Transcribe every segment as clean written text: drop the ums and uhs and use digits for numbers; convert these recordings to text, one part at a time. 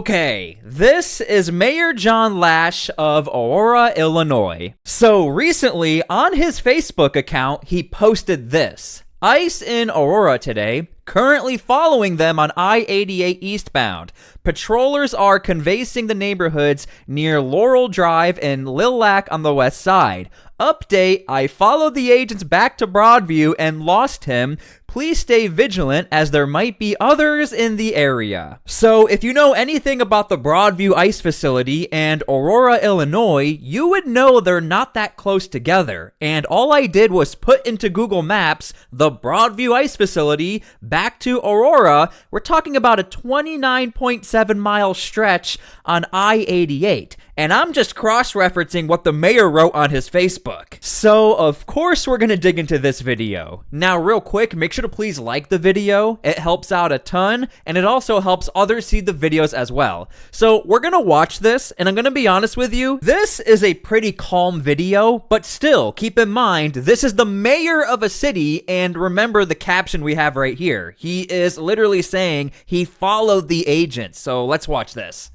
Okay, this is Mayor John Lash of Aurora, Illinois. So recently, on his Facebook account, he posted this. ICE in Aurora today, currently following them on I-88 eastbound. Patrollers are canvassing the neighborhoods near Laurel Drive and Lilac on the west side. Update, I followed the agents back to Broadview and lost him. Please stay vigilant as there might be others in the area. So if you know anything about the Broadview ICE facility and Aurora, Illinois, you would know they're not that close together. And all I did was put into Google Maps the Broadview ICE facility back to Aurora. We're talking about a 29.7 mile stretch on I-88. And I'm just cross-referencing what the mayor wrote on his Facebook. So, of course, we're gonna dig into this video. Now, real quick, make sure to please like the video. It helps out a ton, and it also helps others see the videos as well. So, we're gonna watch this, and I'm gonna be honest with you, this is a pretty calm video, but still, keep in mind, this is the mayor of a city, and remember the caption we have right here. He is literally saying he followed the agents. So, let's watch this.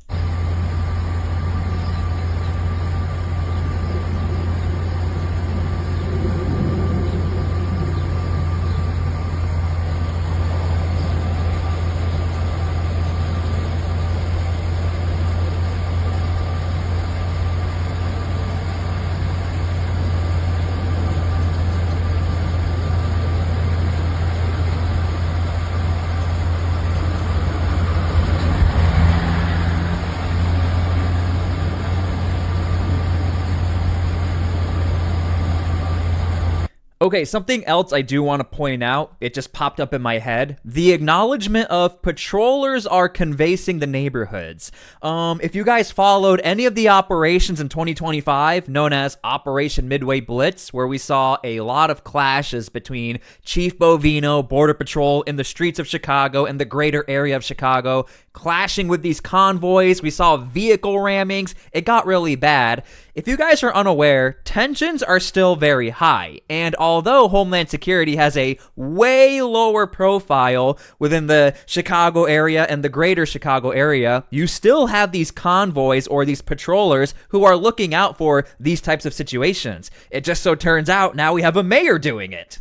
Okay, something else I do want to point out, it just popped up in my head. The acknowledgement of patrollers are canvassing the neighborhoods. If you guys followed any of the operations in 2025, known as Operation Midway Blitz, where we saw a lot of clashes between Chief Bovino, Border Patrol in the streets of Chicago and the greater area of Chicago, clashing with these convoys, we saw vehicle rammings, it got really bad. If you guys are unaware, tensions are still very high, and although Homeland Security has a way lower profile within the Chicago area and the greater Chicago area, you still have these convoys or these patrollers who are looking out for these types of situations. It just so turns out now we have a mayor doing it.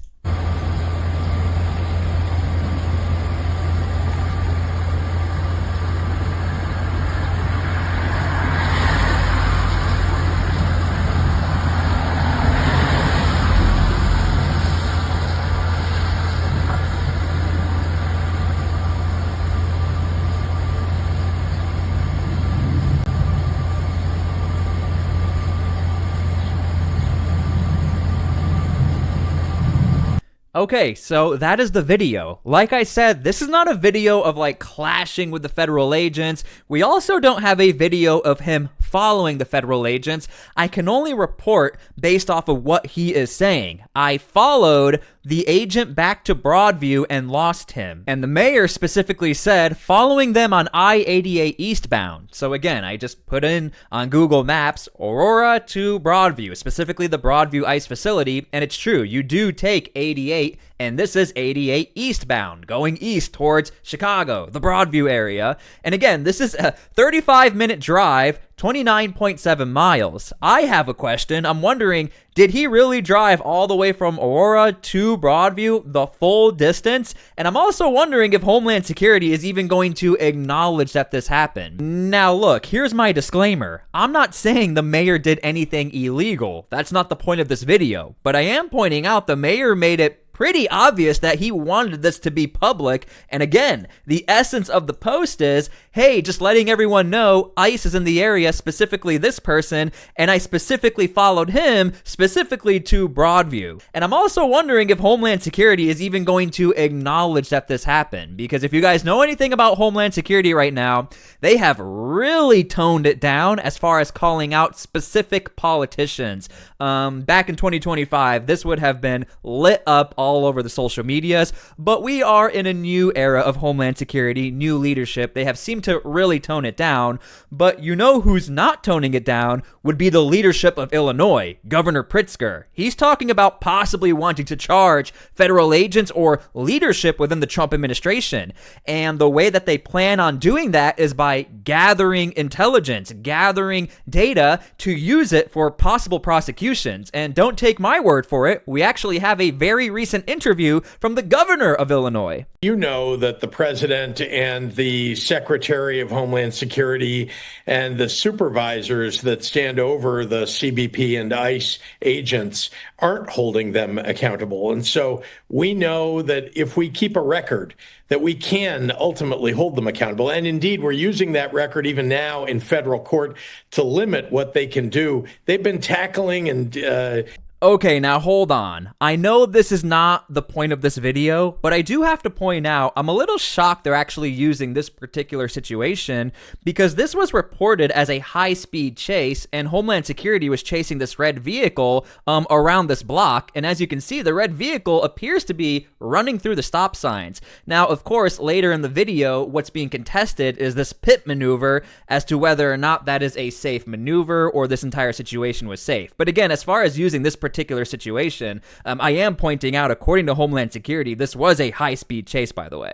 Okay, so that is the video. Like I said, this is not a video of like clashing with the federal agents. We also don't have a video of him following the federal agents. I can only report based off of what he is saying. I followed the agent back to Broadview and lost him. And the mayor specifically said, following them on I-88 eastbound. So again, I just put in on Google Maps, Aurora to Broadview, specifically the Broadview ICE facility. And it's true, you do take 88, and this is 88 eastbound, going east towards Chicago, the Broadview area. And again, this is a 35-minute drive, 29.7 miles. I have a question. I'm wondering, did he really drive all the way from Aurora to Broadview the full distance? And I'm also wondering if Homeland Security is even going to acknowledge that this happened. Now look, here's my disclaimer. I'm not saying the mayor did anything illegal. That's not the point of this video. But I am pointing out the mayor made it pretty obvious that he wanted this to be public. And again, the essence of the post is, hey, just letting everyone know ICE is in the area, specifically this person, and I specifically followed him specifically to Broadview. And I'm also wondering if Homeland Security is even going to acknowledge that this happened, because if you guys know anything about Homeland Security right now, they have really toned it down as far as calling out specific politicians. Back in 2025, this would have been lit up all over the social medias, but we are in a new era of Homeland Security, new leadership. They have seemed to really tone it down, but you know who's not toning it down would be the leadership of Illinois, Governor Pritzker. He's talking about possibly wanting to charge federal agents or leadership within the Trump administration. And the way that they plan on doing that is by gathering intelligence, gathering data to use it for possible prosecutions. And don't take my word for it, we actually have a very recent interview from the governor of Illinois. You know that the president and the Secretary of Homeland Security and the supervisors that stand over the CBP and ICE agents aren't holding them accountable. And so we know that if we keep a record, that we can ultimately hold them accountable. And indeed, we're using that record even now in federal court to limit what they can do. They've been tackling and Okay, now hold on. I know this is not the point of this video, but I do have to point out I'm a little shocked they're actually using this particular situation because this was reported as a high-speed chase and Homeland Security was chasing this red vehicle around this block, and as you can see, the red vehicle appears to be running through the stop signs. Now, of course, later in the video, what's being contested is this pit maneuver as to whether or not that is a safe maneuver or this entire situation was safe. But again, as far as using this particular situation, I am pointing out, according to Homeland Security, this was a high-speed chase, by the way.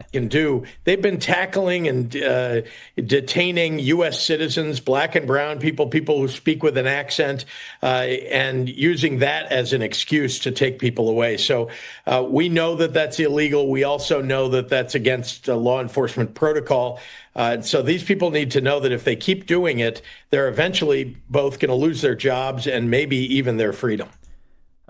They've been tackling and detaining U.S. citizens, black and brown people who speak with an accent, and using that as an excuse to take people away. So we know that that's illegal. We also know that that's against law enforcement protocol. So these people need to know that if they keep doing it, they're eventually both going to lose their jobs and maybe even their freedom.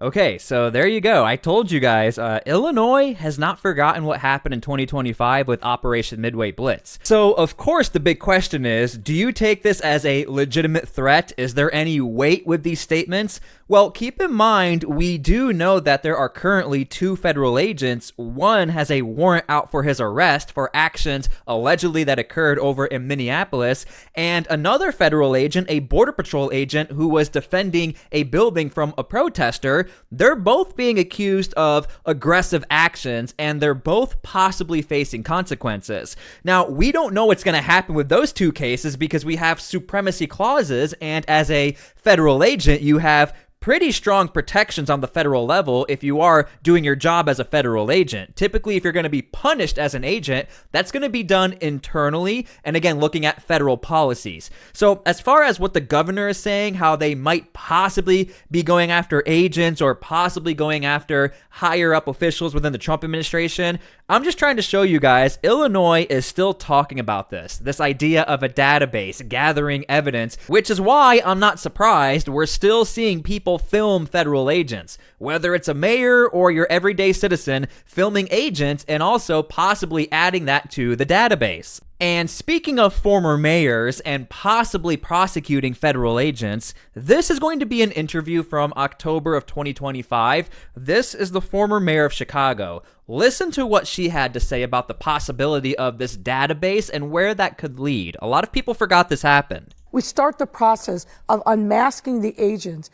Okay, so there you go. I told you guys, Illinois has not forgotten what happened in 2025 with Operation Midway Blitz. So, of course, the big question is, do you take this as a legitimate threat? Is there any weight with these statements? Well, keep in mind, we do know that there are currently 2 federal agents. One has a warrant out for his arrest for actions allegedly that occurred over in Minneapolis, and another federal agent, a Border Patrol agent who was defending a building from a protester. They're both being accused of aggressive actions, and they're both possibly facing consequences. Now, we don't know what's going to happen with those 2 cases because we have supremacy clauses, and as a federal agent, you have pretty strong protections on the federal level if you are doing your job as a federal agent. Typically, if you're going to be punished as an agent, that's going to be done internally, and again, looking at federal policies. So as far as what the governor is saying, how they might possibly be going after agents or possibly going after higher up officials within the Trump administration, I'm just trying to show you guys, Illinois is still talking about this idea of a database, gathering evidence, which is why I'm not surprised we're still seeing people film federal agents, whether it's a mayor or your everyday citizen filming agents and also possibly adding that to the database. And speaking of former mayors and possibly prosecuting federal agents, this is going to be an interview from October of 2025. This is the former mayor of Chicago. Listen to what she had to say about the possibility of this database and where that could lead. A lot of people forgot this happened. We start the process of unmasking the agents.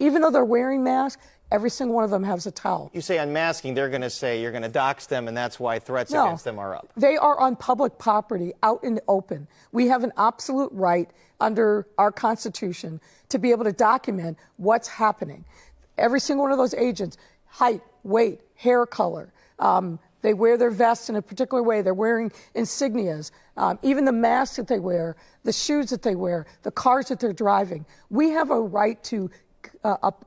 Even though they're wearing masks, every single one of them has a towel. You say unmasking, they're going to say you're going to dox them, and that's why threats against them are up. They are on public property, out in the open. We have an absolute right under our Constitution to be able to document what's happening. Every single one of those agents, height, weight, hair color, they wear their vests in a particular way. They're wearing insignias. Even the masks that they wear, the shoes that they wear, the cars that they're driving. We have a right to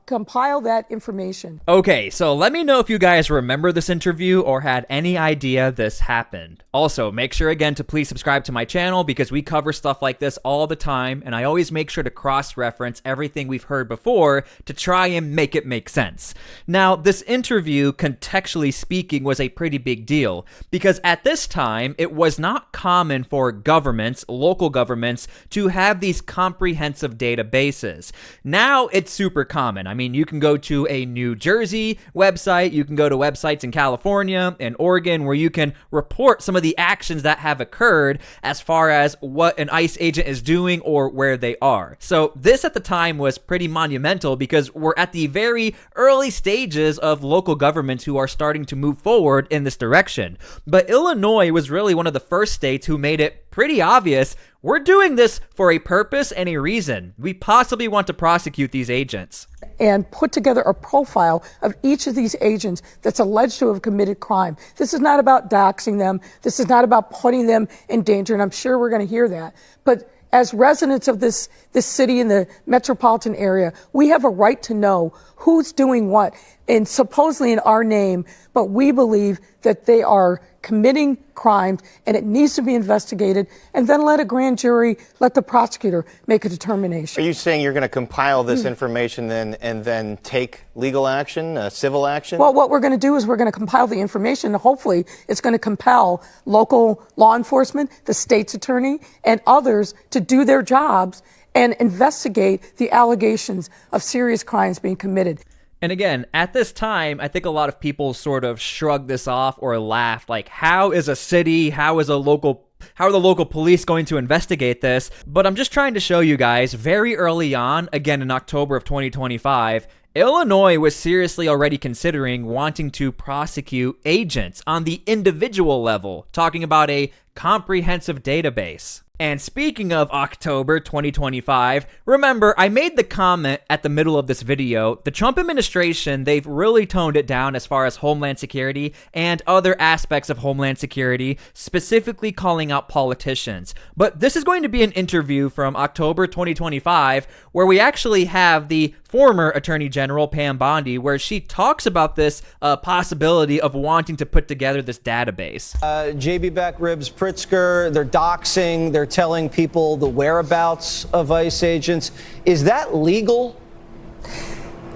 compile that information. Okay, so let me know if you guys remember this interview or had any idea this happened. Also, make sure again to please subscribe to my channel because we cover stuff like this all the time, and I always make sure to cross-reference everything we've heard before to try and make it make sense. Now, this interview, contextually speaking, was a pretty big deal because at this time, it was not common for governments, local governments, to have these comprehensive databases. Now, it's super super common. I mean, you can go to a New Jersey website, you can go to websites in California and Oregon where you can report some of the actions that have occurred as far as what an ICE agent is doing or where they are. So this at the time was pretty monumental because we're at the very early stages of local governments who are starting to move forward in this direction. But Illinois was really one of the first states who made it pretty obvious we're doing this for a purpose and a reason. We possibly want to prosecute these agents. And put together a profile of each of these agents that's alleged to have committed crime. This is not about doxing them. This is not about putting them in danger, and I'm sure we're going to hear that. But as residents of this city in the metropolitan area, we have a right to know who's doing what, and supposedly in our name, but we believe that they are committing crimes and it needs to be investigated, and then let a grand jury, let the prosecutor make a determination. Are you saying you're going to compile this information then and then take legal action, civil action? Well, what we're going to do is we're going to compile the information, and hopefully it's going to compel local law enforcement, the state's attorney, and others to do their jobs and investigate the allegations of serious crimes being committed. And again, at this time, I think a lot of people sort of shrugged this off or laughed, like, how is a city, how are the local police going to investigate this? But I'm just trying to show you guys, very early on, again in October of 2025, Illinois was seriously already considering wanting to prosecute agents on the individual level, talking about a comprehensive database. And speaking of October 2025, remember, I made the comment at the middle of this video, the Trump administration, they've really toned it down as far as Homeland Security and other aspects of Homeland Security, specifically calling out politicians. But this is going to be an interview from October 2025, where we actually have the former Attorney General, Pam Bondi, where she talks about this possibility of wanting to put together this database. JB Back Ribs Pritzker, they're doxing, they're telling people the whereabouts of ICE agents. Is that legal?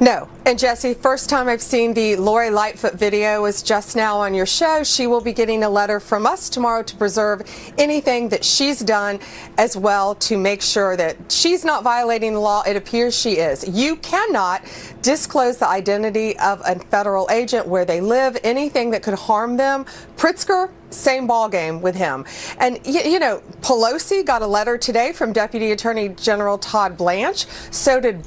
No. And Jesse, first time I've seen the Lori Lightfoot video is just now on your show. She will be getting a letter from us tomorrow to preserve anything that she's done as well to make sure that she's not violating the law. It appears she is. You cannot disclose the identity of a federal agent, where they live, anything that could harm them. Pritzker, same ball game with him. And, you know, Pelosi got a letter today from Deputy Attorney General Todd Blanche. So did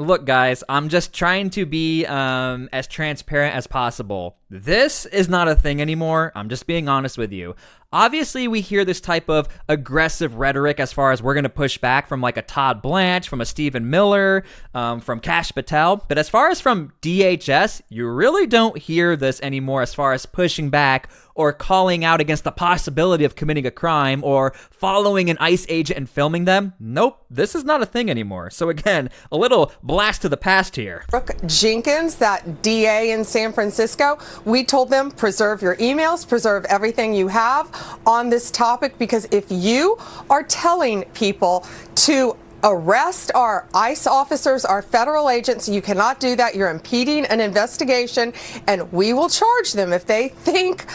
Look, guys, I'm just trying to be as transparent as possible. This is not a thing anymore. I'm just being honest with you. Obviously, we hear this type of aggressive rhetoric as far as we're going to push back from like a Todd Blanche, from a Stephen Miller, from Kash Patel. But as far as from DHS, you really don't hear this anymore as far as pushing back or calling out against the possibility of committing a crime or following an ICE agent and filming them. Nope, this is not a thing anymore. So again, a little blast to the past here. Brooke Jenkins, that DA in San Francisco, we told them preserve your emails, preserve everything you have on this topic, because if you are telling people to arrest our ICE officers, our federal agents, you cannot do that. You're impeding an investigation, and we will charge them if they think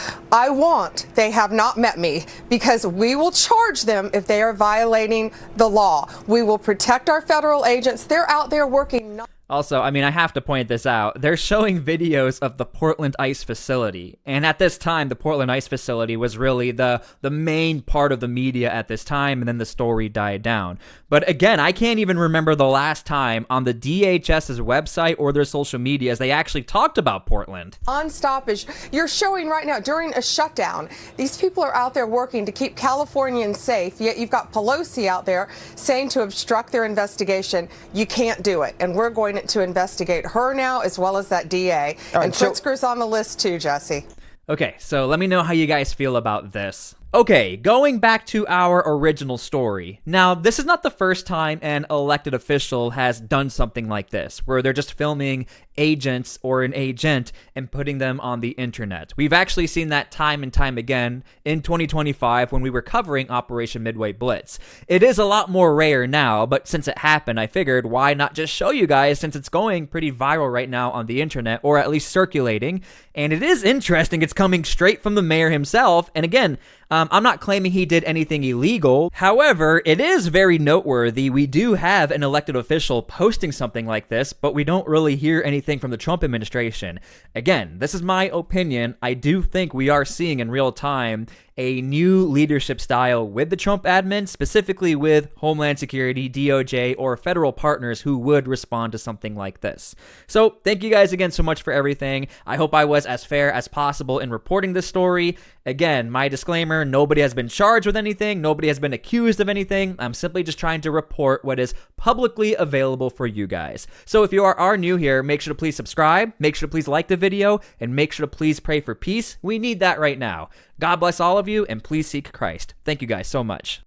they have not met me, because we will charge them if they are violating the law. We will protect our federal agents. They're out there working. Also, I mean, I have to point this out. They're showing videos of the Portland ICE facility. And at this time, the Portland ICE facility was really the main part of the media at this time, and then the story died down. But again, I can't even remember the last time on the DHS's website or their social medias they actually talked about Portland. Non-stoppage. You're showing right now during a shutdown. These people are out there working to keep Californians safe, yet you've got Pelosi out there saying to obstruct their investigation. You can't do it. And we're going to investigate her now, as well as that DA. And Pritzker's on the list too, Jesse. Okay, so let me know how you guys feel about this. Okay, going back to our original story. Now, this is not the first time an elected official has done something like this, where they're just filming agents or an agent and putting them on the internet. We've actually seen that time and time again in 2025 when we were covering Operation Midway Blitz. It is a lot more rare now, but since it happened, I figured why not just show you guys, since it's going pretty viral right now on the internet, or at least circulating. And it is interesting, it's coming straight from the mayor himself. And again, I'm not claiming he did anything illegal. However, it is very noteworthy. We do have an elected official posting something like this, but we don't really hear anything from the Trump administration. Again, this is my opinion. I do think we are seeing in real time a new leadership style with the Trump admin, specifically with Homeland Security, DOJ, or federal partners who would respond to something like this. So thank you guys again so much for everything. I hope I was as fair as possible in reporting this story. Again, my disclaimer, nobody has been charged with anything. Nobody has been accused of anything. I'm simply just trying to report what is publicly available for you guys. So if you are new here, make sure to please subscribe, make sure to please like the video, and make sure to please pray for peace. We need that right now. God bless all of you, and please seek Christ. Thank you guys so much.